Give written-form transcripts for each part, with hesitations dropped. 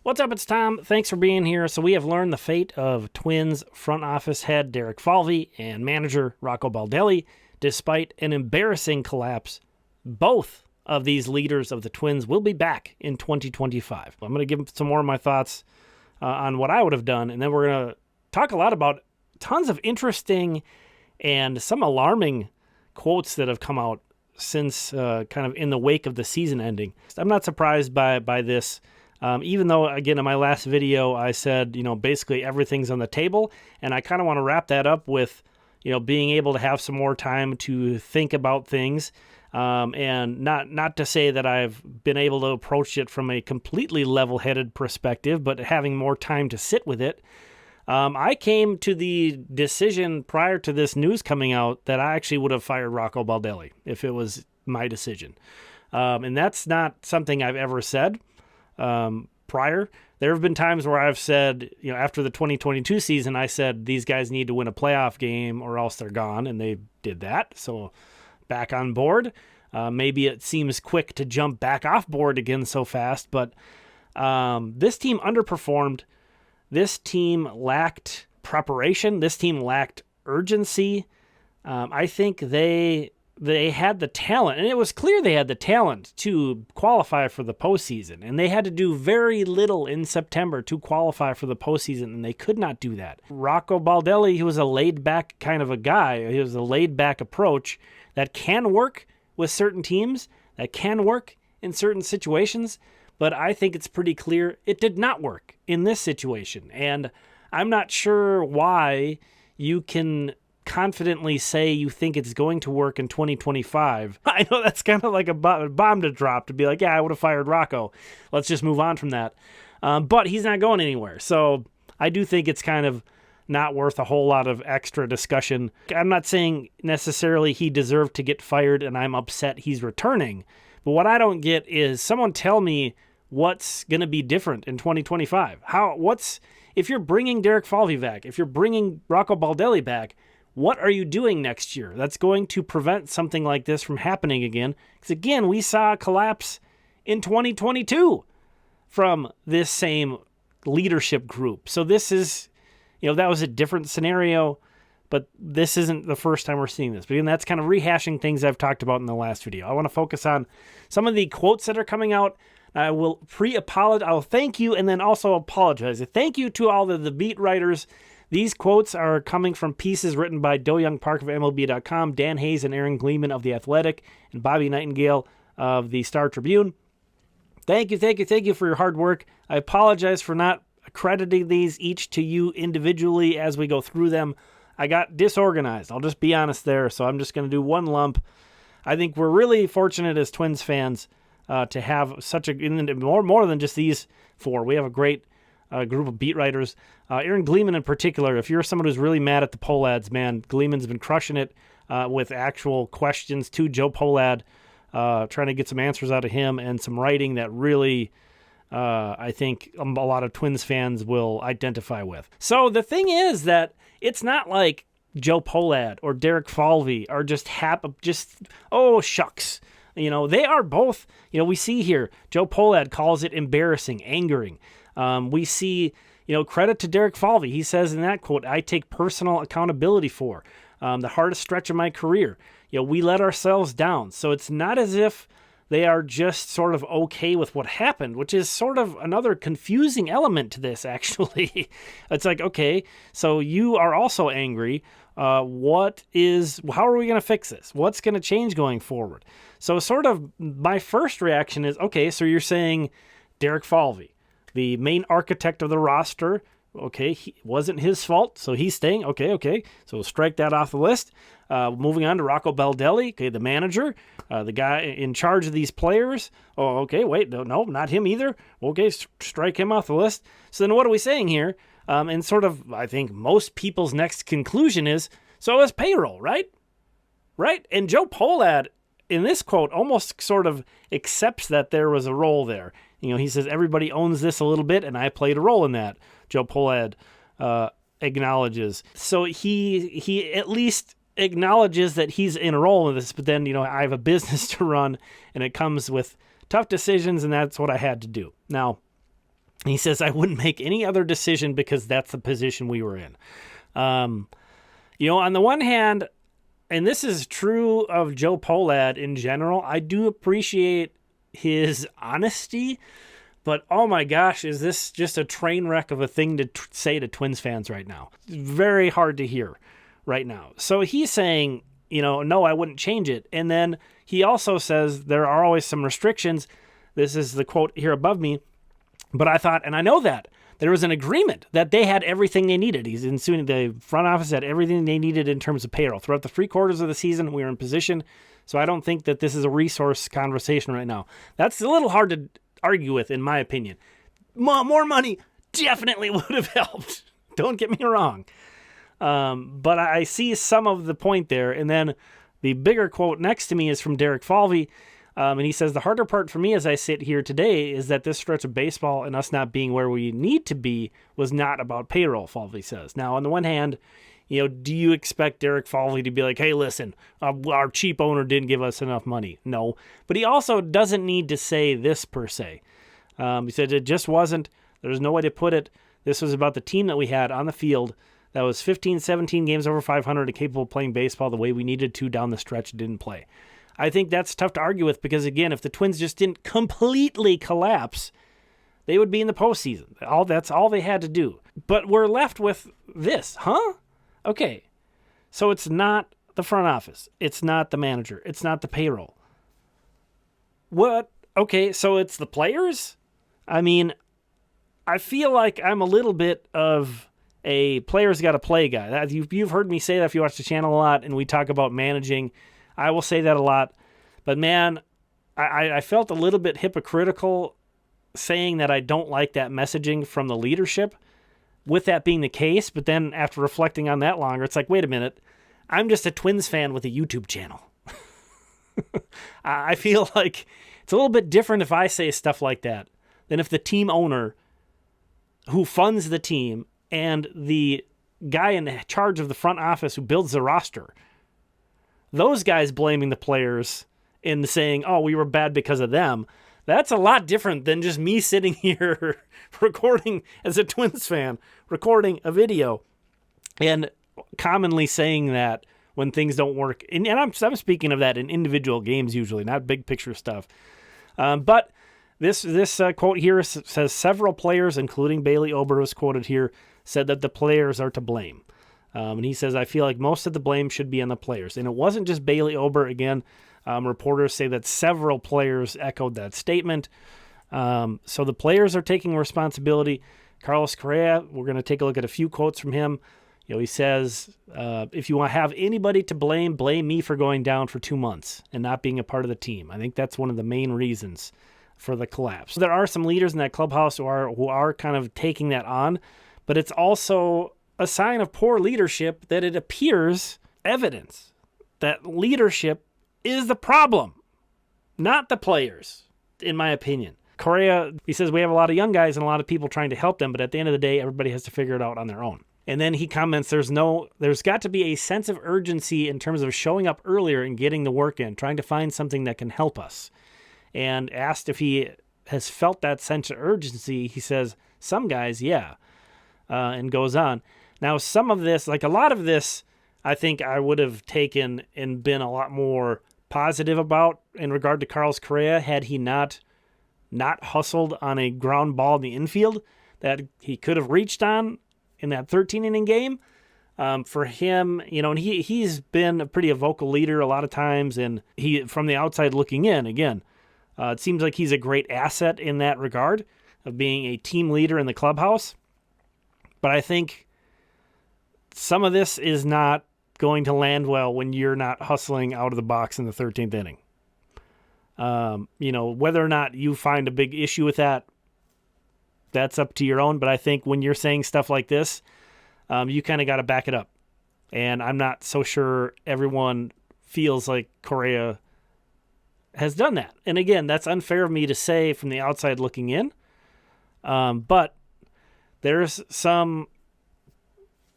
What's up? It's Tom. Thanks for being here. So we have learned the fate of Twins front office head Derek Falvey and manager Rocco Baldelli. Despite an embarrassing collapse, both of these leaders of the Twins will be back in 2025. I'm going to give some more of my thoughts on what I would have done, and then we're going to talk a lot about tons of interesting and some alarming quotes that have come out since kind of in the wake of the season ending. I'm not surprised by this. Even though, again, in my last video, I said, basically everything's on the table, and I kind of want to wrap that up with, being able to have some more time to think about things, and not to say that I've been able to approach it from a completely level-headed perspective, but having more time to sit with it. I came to the decision prior to this news coming out that I actually would have fired Rocco Baldelli if it was my decision. And that's not something I've ever said. Prior, there have been times where I've said, after the 2022 season, I said these guys need to win a playoff game or else they're gone, and they did that. So back on board. Maybe it seems quick to jump back off board again so fast, but this team underperformed. This team lacked preparation. This team lacked urgency. I think they had the talent, and it was clear they had the talent to qualify for the postseason, and they had to do very little in September to qualify for the postseason, and they could not do that. Rocco Baldelli, he was a laid-back kind of a guy. He was a laid-back approach that can work with certain teams, that can work in certain situations, but I think it's pretty clear it did not work in this situation, and I'm not sure why you can confidently say you think it's going to work in 2025. I know that's kind of like a bomb to drop, to be like, yeah, I would have fired Rocco. Let's just move on from that. But he's not going anywhere. So I do think it's kind of not worth a whole lot of extra discussion. I'm not saying necessarily he deserved to get fired and I'm upset he's returning. But what I don't get is someone tell me what's going to be different in 2025. If you're bringing Derek Falvey back, if you're bringing Rocco Baldelli back, what are you doing next year that's going to prevent something like this from happening again? Because again, we saw a collapse in 2022 from this same leadership group. So this is, that was a different scenario, but this isn't the first time we're seeing this. But again, that's kind of rehashing things I've talked about in the last video. I want to focus on some of the quotes that are coming out. I will pre-apologize. I'll thank you and then also apologize. Thank you to all the beat writers. These quotes are coming from pieces written by Do-Young Park of MLB.com, Dan Hayes and Aaron Gleeman of The Athletic, and Bobby Nightingale of the Star Tribune. Thank you for your hard work. I apologize for not accrediting these each to you individually as we go through them. I got disorganized. I'll just be honest there, so I'm just going to do one lump. I think we're really fortunate as Twins fans to have such more than just these four. We have a great group of beat writers. Aaron Gleeman in particular, if you're someone who's really mad at the Pohlads, man, Gleeman's been crushing it with actual questions to Joe Pohlad, trying to get some answers out of him and some writing that really, I think, a lot of Twins fans will identify with. So the thing is that it's not like Joe Pohlad or Derek Falvey are just oh, shucks. They are both, we see here, Joe Pohlad calls it embarrassing, angering. We see, credit to Derek Falvey. He says in that quote, I take personal accountability for the hardest stretch of my career. We let ourselves down. So it's not as if they are just sort of okay with what happened, which is sort of another confusing element to this, actually. It's like, okay, so you are also angry. How are we going to fix this? What's going to change going forward? So sort of my first reaction is, okay, so you're saying Derek Falvey, the main architect of the roster, okay, wasn't his fault, so he's staying. Okay. So we'll strike that off the list. Moving on to Rocco Baldelli, okay, the manager, the guy in charge of these players. Oh, okay, wait, no, not him either. Okay, strike him off the list. So then what are we saying here? And sort of, I think most people's next conclusion is, so is payroll, right? Right? And Joe Pohlad, in this quote, almost sort of accepts that there was a role there. He says, everybody owns this a little bit, and I played a role in that. Joe Pohlad acknowledges. So he at least acknowledges that he's in a role in this, but then, I have a business to run, and it comes with tough decisions, and that's what I had to do. Now, He says, I wouldn't make any other decision because that's the position we were in. On the one hand, and this is true of Joe Pohlad in general, I do appreciate his honesty, but oh my gosh, is this just a train wreck of a thing to say to Twins fans right now? It's very hard to hear right now. So he's saying, no, I wouldn't change it. And then he also says there are always some restrictions. This is the quote here above me. But I thought, and I know that, there was an agreement that they had everything they needed. He's insinuating the front office had everything they needed in terms of payroll. Throughout the 3 quarters of the season, we were in position. So I don't think that this is a resource conversation right now. That's a little hard to argue with, in my opinion. More money definitely would have helped. Don't get me wrong. But I see some of the point there. And then the bigger quote next to me is from Derek Falvey. And he says, the harder part for me as I sit here today is that this stretch of baseball and us not being where we need to be was not about payroll, Falvey says. Now, on the one hand, do you expect Derek Falvey to be like, hey, listen, our cheap owner didn't give us enough money? No. But he also doesn't need to say this per se. He said it just wasn't. There's no way to put it. This was about the team that we had on the field that was 15, 17 games over 500 and capable of playing baseball the way we needed to down the stretch, didn't play. I think that's tough to argue with because, again, if the Twins just didn't completely collapse, they would be in the postseason. That's all they had to do. But we're left with this, huh? Okay, so it's not the front office. It's not the manager. It's not the payroll. What? Okay, so it's the players? I mean, I feel like I'm a little bit of a players got to play guy. You've heard me say that if you watch the channel a lot and we talk about managing. I will say that a lot. But man, I felt a little bit hypocritical saying that I don't like that messaging from the leadership with that being the case. But then after reflecting on that longer, it's like, wait a minute, I'm just a Twins fan with a YouTube channel. I feel like it's a little bit different if I say stuff like that than if the team owner who funds the team and the guy in charge of the front office who builds the roster, those guys blaming the players and saying, oh, we were bad because of them. That's a lot different than just me sitting here recording as a Twins fan, recording a video and commonly saying that when things don't work. And I'm speaking of that in individual games usually, not big picture stuff. But this quote here says several players, including Bailey Ober was quoted here, said that the players are to blame. And he says, I feel like most of the blame should be on the players. And it wasn't just Bailey Ober. Again, reporters say that several players echoed that statement. So the players are taking responsibility. Carlos Correa, we're going to take a look at a few quotes from him. He says, if you want to have anybody to blame me for going down for 2 months and not being a part of the team. I think that's one of the main reasons for the collapse. There are some leaders in that clubhouse who are kind of taking that on, but it's also a sign of poor leadership that it appears evidence that leadership is the problem, not the players, in my opinion. Correa, he says, we have a lot of young guys and a lot of people trying to help them, but at the end of the day, everybody has to figure it out on their own. And then he comments, there's got to be a sense of urgency in terms of showing up earlier and getting the work in, trying to find something that can help us. And asked if he has felt that sense of urgency, he says, some guys, yeah, and goes on. Now, some of this, like a lot of this, I think I would have taken and been a lot more positive about in regard to Carlos Correa had he not hustled on a ground ball in the infield that he could have reached on in that 13-inning game. For him, and he's been a pretty vocal leader a lot of times, and he, from the outside looking in, again, it seems like he's a great asset in that regard of being a team leader in the clubhouse. But I think some of this is not going to land well when you're not hustling out of the box in the 13th inning. Whether or not you find a big issue with that, that's up to your own. But I think when you're saying stuff like this, you kind of got to back it up. And I'm not so sure everyone feels like Correa has done that. And again, that's unfair of me to say from the outside looking in. But there's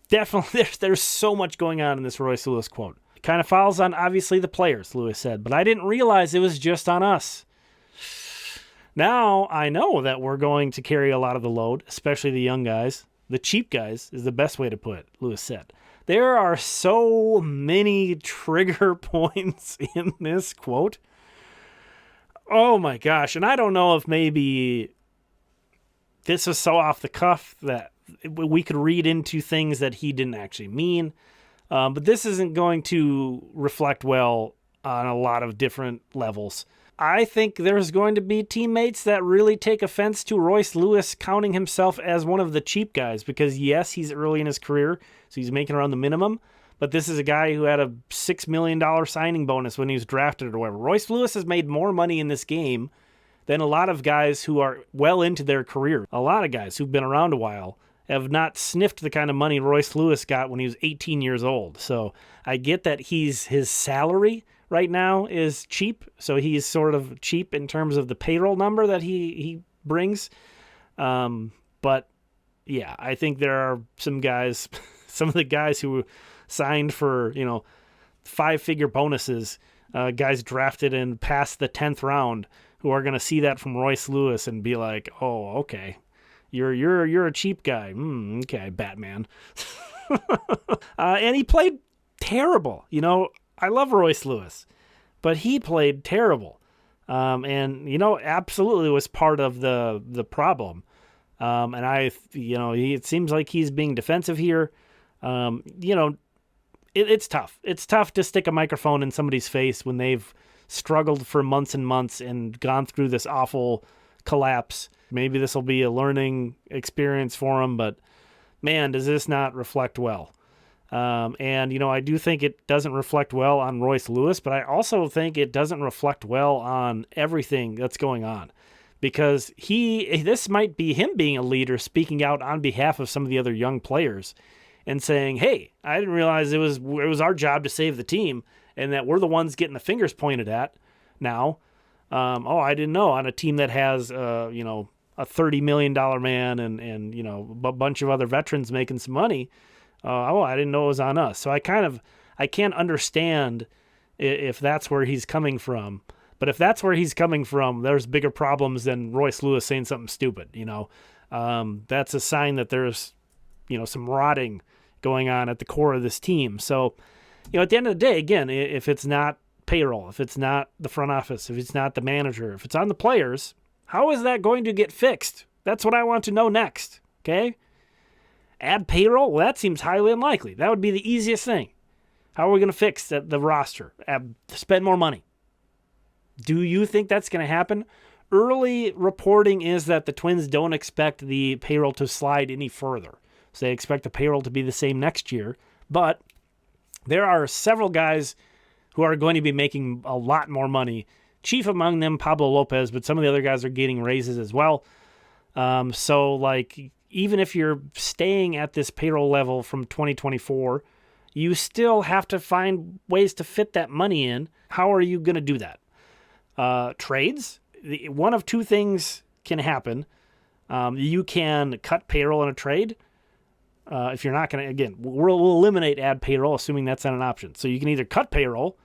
there's so much going on in this Royce Lewis quote. It kind of falls on, obviously, the players, Lewis said, but I didn't realize it was just on us. Now I know that we're going to carry a lot of the load, especially the young guys. The cheap guys is the best way to put it, Lewis said. There are so many trigger points in this quote. Oh my gosh. And I don't know if maybe this was so off the cuff that we could read into things that he didn't actually mean. But this isn't going to reflect well on a lot of different levels. I think there's going to be teammates that really take offense to Royce Lewis counting himself as one of the cheap guys because, yes, he's early in his career, so he's making around the minimum, but this is a guy who had a $6 million signing bonus when he was drafted or whatever. Royce Lewis has made more money in this game than a lot of guys who are well into their career. A lot of guys who've been around a while have not sniffed the kind of money Royce Lewis got when he was 18 years old. So I get that his salary right now is cheap, so he's sort of cheap in terms of the payroll number that he brings. But yeah, I think there are some guys, some of the guys who signed for, 5-figure bonuses, guys drafted in past the 10th round, who are going to see that from Royce Lewis and be like, oh, okay, you're a cheap guy. Okay, Batman. And he played terrible. I love Royce Lewis, but he played terrible. And, absolutely was part of the problem. And it seems like he's being defensive here. It's tough. It's tough to stick a microphone in somebody's face when they've struggled for months and months and gone through this awful collapse. Maybe this will be a learning experience for him, but man, does this not reflect well. I do think it doesn't reflect well on Royce Lewis, but I also think it doesn't reflect well on everything that's going on, because this might be him being a leader, speaking out on behalf of some of the other young players and saying, hey, I didn't realize it was our job to save the team and that we're the ones getting the fingers pointed at now. I didn't know, on a team that has, a $30 million man and a bunch of other veterans making some money. I didn't know it was on us. So I can't understand if that's where he's coming from. But if that's where he's coming from, there's bigger problems than Royce Lewis saying something stupid. That's a sign that there's, some rotting going on at the core of this team. So, at the end of the day, again, if it's not payroll, if it's not the front office, if it's not the manager, if it's on the players, how is that going to get fixed? That's what I want to know next. Okay. Add payroll? Well, that seems highly unlikely. That would be the easiest thing. How are we going to fix the roster? Spend more money. Do you think that's going to happen? Early reporting is that the Twins don't expect the payroll to slide any further. So they expect the payroll to be the same next year. But there are several guys who are going to be making a lot more money. Chief among them, Pablo Lopez, but some of the other guys are getting raises as well. Even if you're staying at this payroll level from 2024, you still have to find ways to fit that money in. How are you going to do that? Trades? One of two things can happen. You can cut payroll in a trade. If you're not going to, again, we'll eliminate add payroll, assuming that's not an option. So you can either cut payroll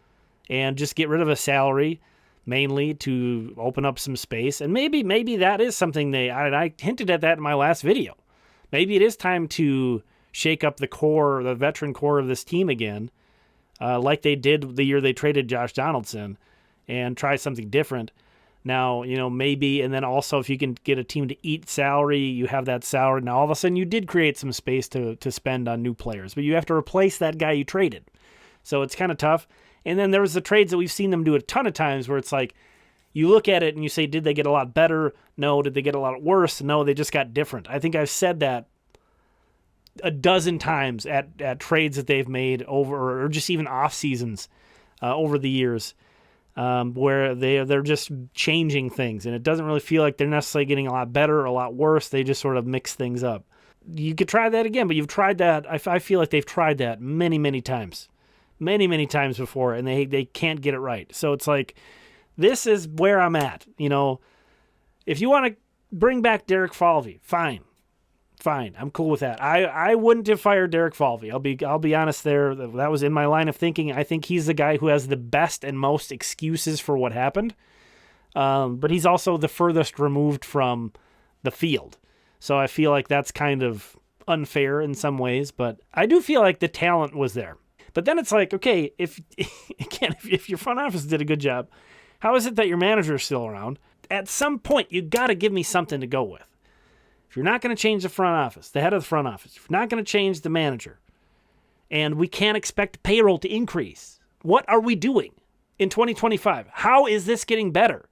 and just get rid of a salary, mainly to open up some space. And maybe that is something I hinted at that in my last video. Maybe it is time to shake up the veteran core of this team again, like they did the year they traded Josh Donaldson, and try something different. Now, maybe, and then also if you can get a team to eat salary, you have that salary. Now, all of a sudden, you did create some space to spend on new players, but you have to replace that guy you traded. So it's kind of tough. And then there was the trades that we've seen them do a ton of times where it's like, you look at it and you say, did they get a lot better? No. Did they get a lot worse? No, they just got different. I think I've said that a dozen times at trades that they've made over, or just even off seasons over the years, where they're just changing things, and it doesn't really feel like they're necessarily getting a lot better or a lot worse. They just sort of mix things up. You could try that again, but you've tried that. I feel like they've tried that many, many times before, and they can't get it right. So it's like, this is where I'm at. If you want to bring back Derek Falvey, fine. I'm cool with that. I wouldn't have fired Derek Falvey. I'll be honest there. That was in my line of thinking. I think he's the guy who has the best and most excuses for what happened. But he's also the furthest removed from the field. So I feel like that's kind of unfair in some ways, but I do feel like the talent was there. But then it's like, okay, if your front office did a good job, how is it that your manager is still around? At some point, you got to give me something to go with. If you're not going to change the front office, the head of the front office, if you're not going to change the manager, and we can't expect payroll to increase, what are we doing in 2025? How is this getting better?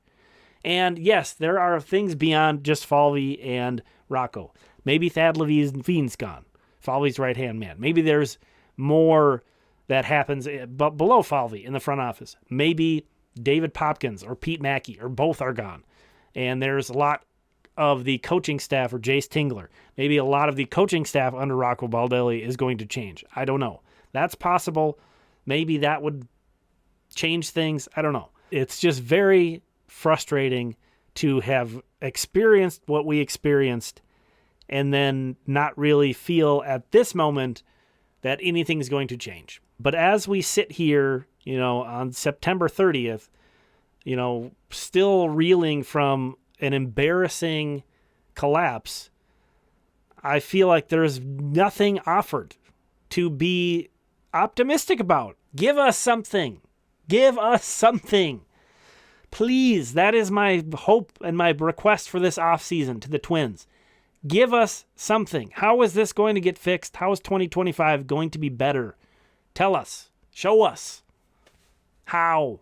And yes, there are things beyond just Falvey and Rocco. Maybe Thad Levine's gone, Falvey's right-hand man. Maybe there's more that happens below Falvey in the front office. Maybe David Popkins or Pete Mackey or both are gone. And there's a lot of the coaching staff or Jace Tingler. Maybe a lot of the coaching staff under Rocco Baldelli is going to change. I don't know. That's possible. Maybe that would change things. I don't know. It's just very frustrating to have experienced what we experienced and then not really feel at this moment that anything's going to change. But as we sit here, on September 30th, still reeling from an embarrassing collapse, I feel like there's nothing offered to be optimistic about. Give us something. Give us something. Please, that is my hope and my request for this offseason to the Twins. Give us something. How is this going to get fixed? How is 2025 going to be better? Tell us. Show us. How?